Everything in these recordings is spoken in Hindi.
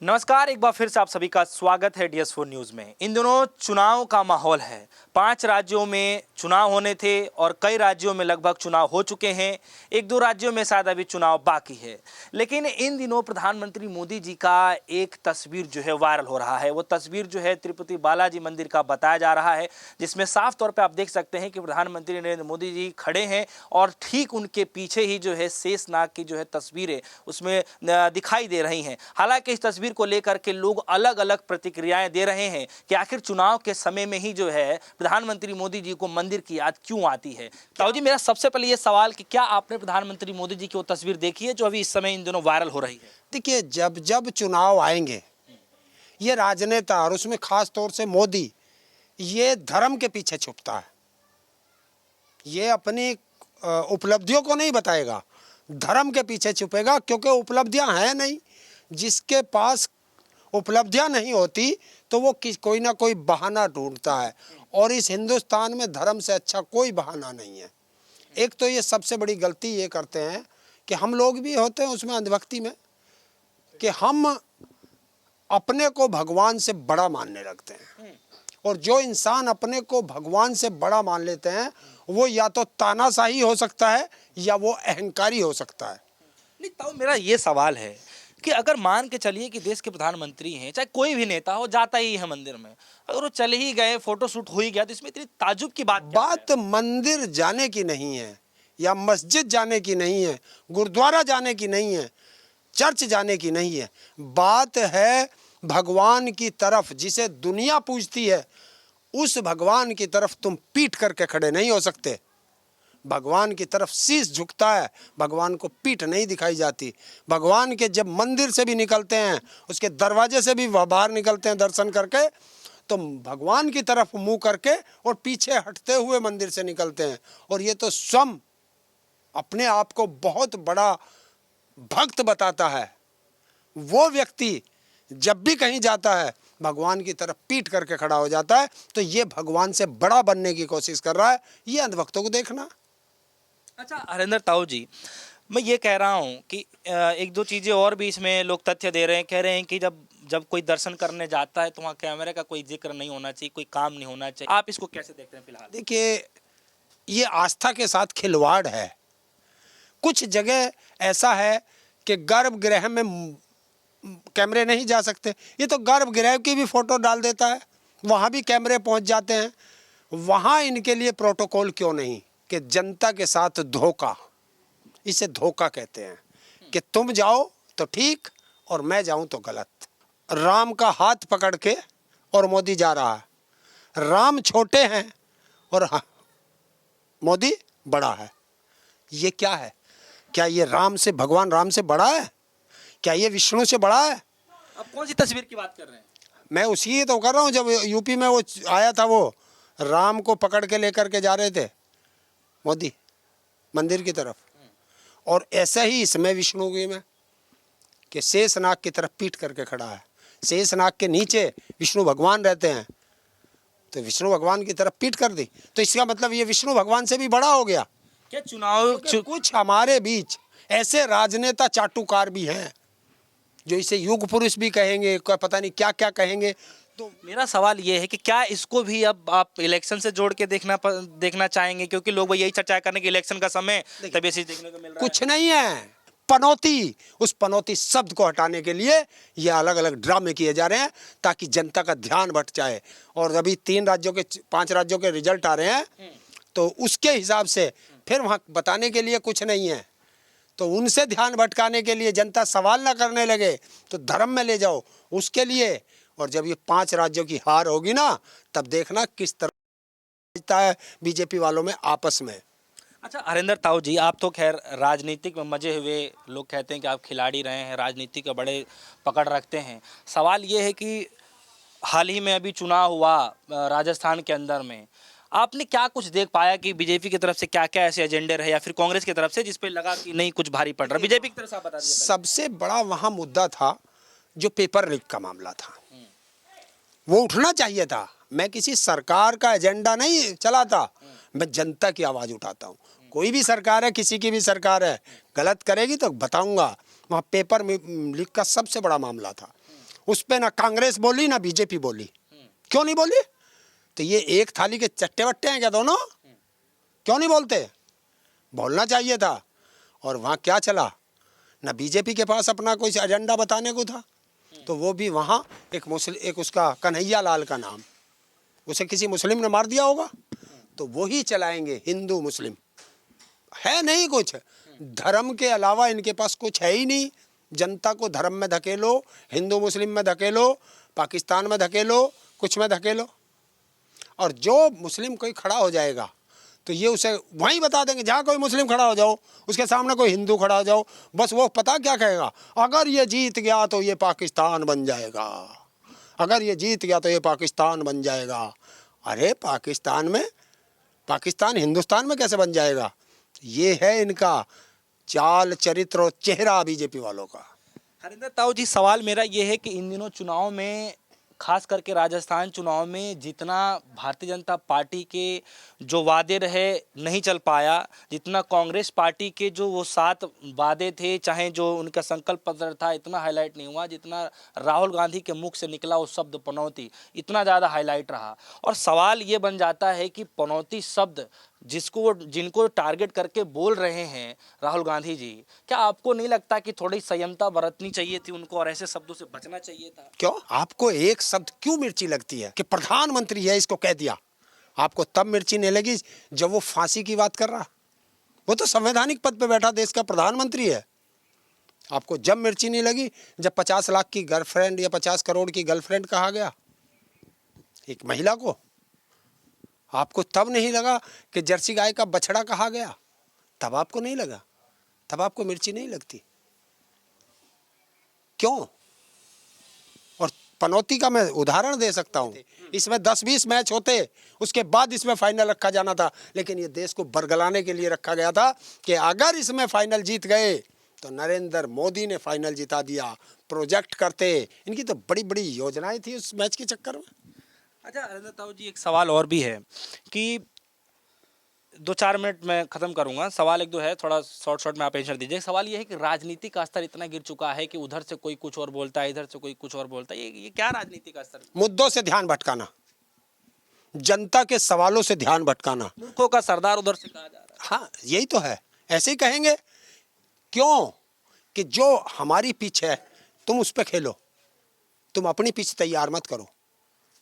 नमस्कार, एक बार फिर से आप सभी का स्वागत है DS4 न्यूज में। इन दिनों चुनाव का माहौल है। 5 राज्यों में चुनाव होने थे और कई राज्यों में लगभग चुनाव हो चुके हैं। 1-2 राज्यों में शायद अभी चुनाव बाकी है। लेकिन इन दिनों प्रधानमंत्री मोदी जी का एक तस्वीर जो है वायरल हो रहा है। वो तस्वीर जो है तिरुपति बालाजी मंदिर का बताया जा रहा है, जिसमें साफ तौर पर आप देख सकते हैं कि प्रधानमंत्री नरेंद्र मोदी जी खड़े हैं और ठीक उनके पीछे ही जो है शेषनाग की जो है तस्वीरें उसमें दिखाई दे रही हैं। हालांकि इस तस्वीर को लेकर के लोग अलग अलग प्रतिक्रियाएं दे रहे हैं कि आखिर चुनाव के समय में ही जो है प्रधानमंत्री मोदी जी को मंदिर की याद क्यों आती है। ताऊ जी, मेरा सबसे पहले ये सवाल कि क्या आपने प्रधानमंत्री मोदी जी की वो तस्वीर देखी है जो अभी इस समय इन दिनों वायरल हो रही है? देखिए, जब जब चुनाव आएंगे ये राजनेता और उसमें खास तौर से मोदी ये धर्म के पीछे छुपता है। ये अपनी उपलब्धियों को नहीं बताएगा, धर्म के पीछे छुपेगा, क्योंकि उपलब्धियां हैं नहीं। जिसके पास उपलब्धियां नहीं होती तो वो कोई ना कोई बहाना ढूंढता है, और इस हिंदुस्तान में धर्म से अच्छा कोई बहाना नहीं है। एक तो ये सबसे बड़ी गलती ये करते हैं कि हम लोग भी होते हैं उसमें अंधभक्ति में, कि हम अपने को भगवान से बड़ा मानने लगते हैं। और जो इंसान अपने को भगवान से बड़ा मान लेते हैं वो या तो तानाशाही हो सकता है या वो अहंकारी हो सकता है। नहीं ताऊ, मेरा ये सवाल है कि अगर मान के चलिए कि देश के प्रधानमंत्री हैं, चाहे कोई भी नेता हो, जाता ही है मंदिर में, अगर वो चले ही गए, फोटो शूट हो ही गया, तो इसमें इतनी ताज्जुब की बात मंदिर जाने की नहीं है, या मस्जिद जाने की नहीं है, गुरुद्वारा जाने की नहीं है, चर्च जाने की नहीं है। बात है भगवान की तरफ, जिसे दुनिया पूजती है, उस भगवान की तरफ तुम पीठ करके खड़े नहीं हो सकते। भगवान की तरफ शीश झुकता है, भगवान को पीठ नहीं दिखाई जाती। भगवान के जब मंदिर से भी निकलते हैं, उसके दरवाजे से भी बाहर निकलते हैं दर्शन करके, तो भगवान की तरफ मुंह करके और पीछे हटते हुए मंदिर से निकलते हैं। और ये तो स्वयं अपने आप को बहुत बड़ा भक्त बताता है। वो व्यक्ति जब भी कहीं जाता है भगवान की तरफ पीठ करके खड़ा हो जाता है, तो ये भगवान से बड़ा बनने की कोशिश कर रहा है। ये अंधभक्तों को देखना। अच्छा हरेंद्र ताऊ जी, मैं ये कह रहा हूँ कि एक दो चीज़ें और भी इसमें लोग तथ्य दे रहे हैं। कह रहे हैं कि जब कोई दर्शन करने जाता है तो वहाँ कैमरे का कोई जिक्र नहीं होना चाहिए, कोई काम नहीं होना चाहिए। आप इसको कैसे देखते हैं फिलहाल? देखिए, ये आस्था के साथ खिलवाड़ है। कुछ जगह ऐसा है कि गर्भगृह में कैमरे नहीं जा सकते, ये तो गर्भगृह की भी फोटो डाल देता है, वहाँ भी कैमरे पहुँच जाते हैं। वहाँ इनके लिए प्रोटोकॉल क्यों नहीं कि जनता के साथ धोखा, इसे धोखा कहते हैं, कि तुम जाओ तो ठीक और मैं जाऊं तो गलत। राम का हाथ पकड़ के और मोदी जा रहा है। राम छोटे हैं और मोदी बड़ा है। ये क्या है? क्या ये भगवान राम से बड़ा है? क्या ये विष्णु से बड़ा है? आप कौन सी तस्वीर की बात कर रहे हैं? मैं उसी तो कर रहा हूँ, जब यूपी में वो आया था, वो राम को पकड़ के लेकर के जा रहे थे मोदी मंदिर की तरफ। और ऐसा ही इसमें विष्णु की में कि शेषनाग की तरफ पीठ करके खड़ा है। शेषनाग के नीचे विष्णु भगवान रहते हैं, तो विष्णु भगवान की तरफ पीठ कर दी, तो इसका मतलब ये विष्णु भगवान से भी बड़ा हो गया। क्या चुनाव कुछ हमारे बीच ऐसे राजनेता चाटुकार भी हैं जो इसे युग पुरुष भी कहेंगे, पता नहीं क्या क्या कहेंगे। तो मेरा सवाल ये है कि क्या इसको भी अब आप इलेक्शन से जोड़ के देखना चाहेंगे? क्योंकि लोग यही चर्चा करने के इलेक्शन का समय तब ऐसे देखने को मिल रहा है। कुछ नहीं है, पनौती, उस पनौती शब्द को हटाने के लिए ये अलग अलग ड्रामे किए जा रहे हैं ताकि जनता का ध्यान भट जाए। और अभी 5 राज्यों के रिजल्ट आ रहे हैं, तो उसके हिसाब से फिर वहाँ बताने के लिए कुछ नहीं है। तो उनसे ध्यान भटकाने के लिए, जनता सवाल ना करने लगे तो धर्म में ले जाओ उसके लिए। और जब ये 5 राज्यों की हार होगी ना, तब देखना किस तरह है बीजेपी वालों में आपस में। अच्छा हरेंद्र ताऊ जी, आप तो खैर राजनीतिक में मजे हुए लोग कहते हैं कि आप खिलाड़ी रहे हैं, राजनीति का बड़े पकड़ रखते हैं। सवाल ये है कि हाल ही में अभी चुनाव हुआ राजस्थान के अंदर में, आपने क्या कुछ देख पाया कि बीजेपी की तरफ से क्या क्या ऐसे एजेंडे रहे या फिर कांग्रेस की तरफ से जिस पे लगा कि नहीं कुछ भारी पड़ रहा? बीजेपी की तरफ से आप बता दीजिए। सबसे बड़ा वहाँ मुद्दा था जो पेपर लीक का मामला था, वो उठना चाहिए था। मैं किसी सरकार का एजेंडा नहीं चलाता, मैं जनता की आवाज़ उठाता हूँ। कोई भी सरकार है, किसी की भी सरकार है, गलत करेगी तो बताऊंगा। वहाँ पेपर लीक का सबसे बड़ा मामला था। उस पे ना कांग्रेस बोली ना बीजेपी बोली। क्यों नहीं बोली? तो ये एक थाली के चट्टे बट्टे हैं क्या दोनों? क्यों नहीं बोलते? बोलना चाहिए था। और वहाँ क्या चला? ना बीजेपी के पास अपना कोई एजेंडा बताने को था, तो वो भी वहाँ एक उसका कन्हैया लाल का नाम, उसे किसी मुस्लिम ने मार दिया होगा, तो वो ही चलाएंगे। हिंदू मुस्लिम है नहीं कुछ, धर्म के अलावा इनके पास कुछ है ही नहीं। जनता को धर्म में धकेलो, हिंदू मुस्लिम में धकेलो, पाकिस्तान में धकेलो, कुछ में धकेलो, और जो मुस्लिम कोई खड़ा हो जाएगा तो ये उसे वहीं बता देंगे। जहाँ कोई मुस्लिम खड़ा हो जाओ, उसके सामने कोई हिंदू खड़ा हो जाओ, बस वो पता क्या कहेगा? अगर ये जीत गया तो ये पाकिस्तान बन जाएगा, अगर ये जीत गया तो ये पाकिस्तान बन जाएगा। अरे पाकिस्तान हिंदुस्तान में कैसे बन जाएगा? ये है इनका चाल, चरित्र और चेहरा बीजेपी वालों का। हरिंदर ताऊ जी, सवाल मेरा ये है कि इन दिनों चुनाव में, खास करके राजस्थान चुनाव में, जितना भारतीय जनता पार्टी के जो वादे रहे नहीं चल पाया, जितना कांग्रेस पार्टी के जो वो 7 वादे थे, चाहे जो उनका संकल्प पत्र था, इतना हाईलाइट नहीं हुआ जितना राहुल गांधी के मुख से निकला वो शब्द पनौती, इतना ज़्यादा हाईलाइट रहा। और सवाल ये बन जाता है कि पनौती शब्द जिनको टारगेट करके बोल रहे हैं राहुल गांधी जी, क्या आपको नहीं लगता कि थोड़ी संयमता बरतनी चाहिए थी उनको और ऐसे शब्दों से बचना चाहिए था? क्यों आपको एक शब्द क्यों मिर्ची लगती है कि प्रधानमंत्री है इसको कह दिया? आपको तब मिर्ची नहीं लगी जब वो फांसी की बात कर रहा। वो तो संवैधानिक पद पे बैठा देश का प्रधानमंत्री है। आपको जब मिर्ची नहीं लगी जब 50 लाख की गर्लफ्रेंड या 50 करोड़ की गर्लफ्रेंड कहा गया एक महिला को। आपको तब नहीं लगा कि जर्सी गाय का बछड़ा कहा गया, तब आपको नहीं लगा, तब आपको मिर्ची नहीं लगती। क्यों? और पनौती का मैं उदाहरण दे सकता हूँ। इसमें 10-20 मैच होते, उसके बाद इसमें फाइनल रखा जाना था, लेकिन ये देश को बरगलाने के लिए रखा गया था कि अगर इसमें फाइनल जीत गए तो नरेंद्र मोदी ने फाइनल जिता दिया। प्रोजेक्ट करते, इनकी तो बड़ी बड़ी योजनाएं थी उस मैच के चक्कर में। अच्छा हरिंदर ताऊ जी, एक सवाल और भी है कि 2-4 मिनट में ख़त्म करूंगा, सवाल एक दो है, थोड़ा शॉर्ट में आप आंसर दीजिए। सवाल ये है कि राजनीति का स्तर इतना गिर चुका है कि उधर से कोई कुछ और बोलता है, इधर से कोई कुछ और बोलता है, ये क्या राजनीति का स्तर? मुद्दों से ध्यान भटकाना, जनता के सवालों से ध्यान भटकाना। मूर्खों का सरदार उधर से कहा जा रहा है। हाँ, यही तो है, ऐसे ही कहेंगे। क्यों? कि जो हमारी पिच है तुम उस पर खेलो, तुम अपनी पिच तैयार मत करो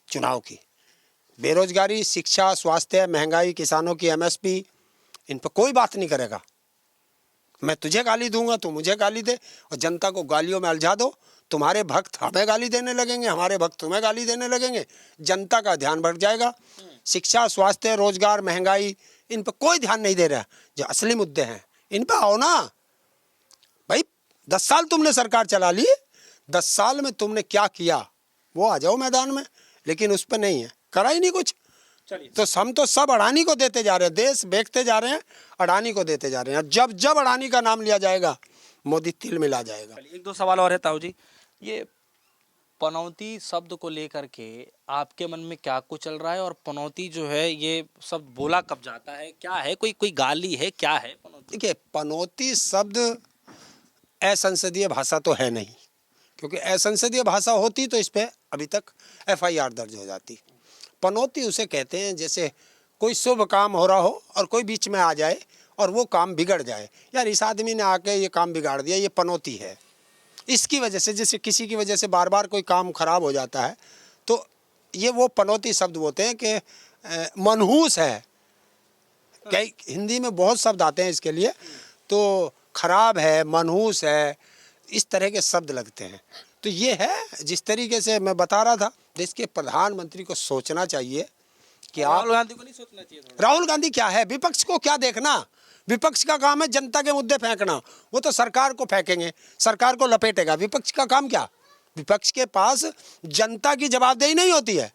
चुनाव की। बेरोजगारी, शिक्षा, स्वास्थ्य, महंगाई, किसानों की एमएसपी, इन पर कोई बात नहीं करेगा। मैं तुझे गाली दूंगा, तू मुझे गाली दे, और जनता को गालियों में उलझा दो। तुम्हारे भक्त हमें गाली देने लगेंगे, हमारे भक्त तुम्हें गाली देने लगेंगे, जनता का ध्यान भटक जाएगा। शिक्षा, स्वास्थ्य, रोजगार, महंगाई, इन पर कोई ध्यान नहीं दे रहा। जो असली मुद्दे हैं इन पर आओ ना भाई। 10 साल तुमने सरकार चला ली, 10 साल में तुमने क्या किया वो आ जाओ मैदान में, लेकिन उस पर नहीं है, करा ही नहीं कुछ। तो हम तो सब अडानी को देते जा रहे हैं, देश बेचते जा रहे हैं, अडानी को देते जा रहे हैं। जब जब अडानी का नाम लिया जाएगा मोदी तिल मिला जाएगा। एक दो सवाल और है ताऊ जी, ये पनौती शब्द को लेकर के आपके मन में क्या कुछ चल रहा है? और पनौती जो है ये शब्द बोला कब जाता है, क्या है, कोई गाली है, क्या है पनौती? देखिए, पनौती शब्द असंसदीय भाषा तो है नहीं, क्योंकि असंसदीय भाषा होती तो इस पर अभी तक FIR दर्ज हो जाती। पनौती उसे कहते हैं जैसे कोई शुभ काम हो रहा हो और कोई बीच में आ जाए और वो काम बिगड़ जाए। यार, इस आदमी ने आके ये काम बिगाड़ दिया, ये पनौती है। इसकी वजह से, जैसे किसी की वजह से बार बार कोई काम खराब हो जाता है, तो ये वो पनौती शब्द बोलते हैं कि मनहूस है। कई हिंदी में बहुत शब्द आते हैं इसके लिए, तो खराब है, मनहूस है, इस तरह के शब्द लगते हैं। तो ये है, जिस तरीके से मैं बता रहा था, देश के प्रधानमंत्री को सोचना चाहिए कि राहुल गांधी को नहीं सोचना चाहिए थोड़ा? राहुल गांधी क्या है, विपक्ष को क्या देखना? विपक्ष का काम है जनता के मुद्दे फेंकना, वो तो सरकार को फेंकेंगे, सरकार को लपेटेगा। विपक्ष का काम क्या? विपक्ष के पास जनता की जवाबदेही नहीं होती है।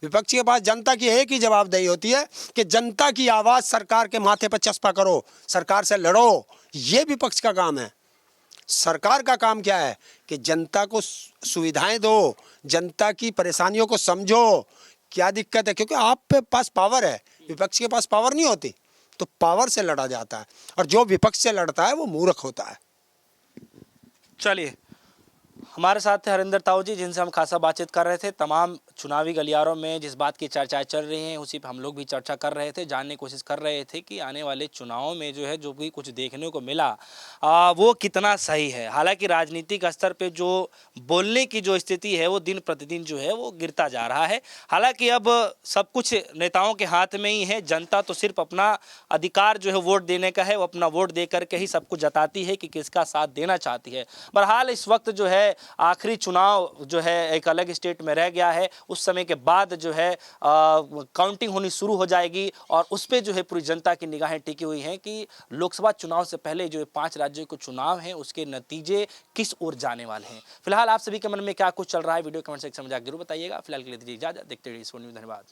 विपक्ष के पास जनता की एक ही जवाबदेही होती है कि जनता की आवाज़ सरकार के माथे पर चस्पा करो, सरकार से लड़ो। ये विपक्ष का काम है। सरकार का काम क्या है कि जनता को सुविधाएं दो, जनता की परेशानियों को समझो, क्या दिक्कत है। क्योंकि आप पे पास पावर है, विपक्ष के पास पावर नहीं होती, तो पावर से लड़ा जाता है, और जो विपक्ष से लड़ता है वो मूर्ख होता है। चलिए, हमारे साथ थे हरिंदर ताऊ जी, जिनसे हम खासा बातचीत कर रहे थे। तमाम चुनावी गलियारों में जिस बात की चर्चाएं चल रही हैं उसी पे हम लोग भी चर्चा कर रहे थे, जानने की कोशिश कर रहे थे कि आने वाले चुनावों में जो है जो भी कुछ देखने को मिला वो कितना सही है। हालांकि राजनीतिक स्तर पे जो बोलने की जो स्थिति है वो दिन प्रतिदिन जो है वो गिरता जा रहा है। हालांकि अब सब कुछ नेताओं के हाथ में ही है। जनता तो सिर्फ अपना अधिकार जो है वोट देने का है, वो अपना वोट दे करके ही सब कुछ जताती है कि किसका साथ देना चाहती है। बहरहाल इस वक्त जो है आखिरी चुनाव जो है एक अलग स्टेट में रह गया है। उस समय के बाद जो है काउंटिंग होनी शुरू हो जाएगी और उस पर जो है पूरी जनता की निगाहें टिकी हुई हैं कि लोकसभा चुनाव से पहले जो 5 राज्यों के चुनाव हैं उसके नतीजे किस ओर जाने वाले हैं। फिलहाल आप सभी के मन में क्या कुछ चल रहा है, वीडियो कमेंट सेक्शन में जाकर जरूर बताइएगा। फिलहाल के लिए दीजिए इजाजत, देखते रहिए न्यूज़। धन्यवाद।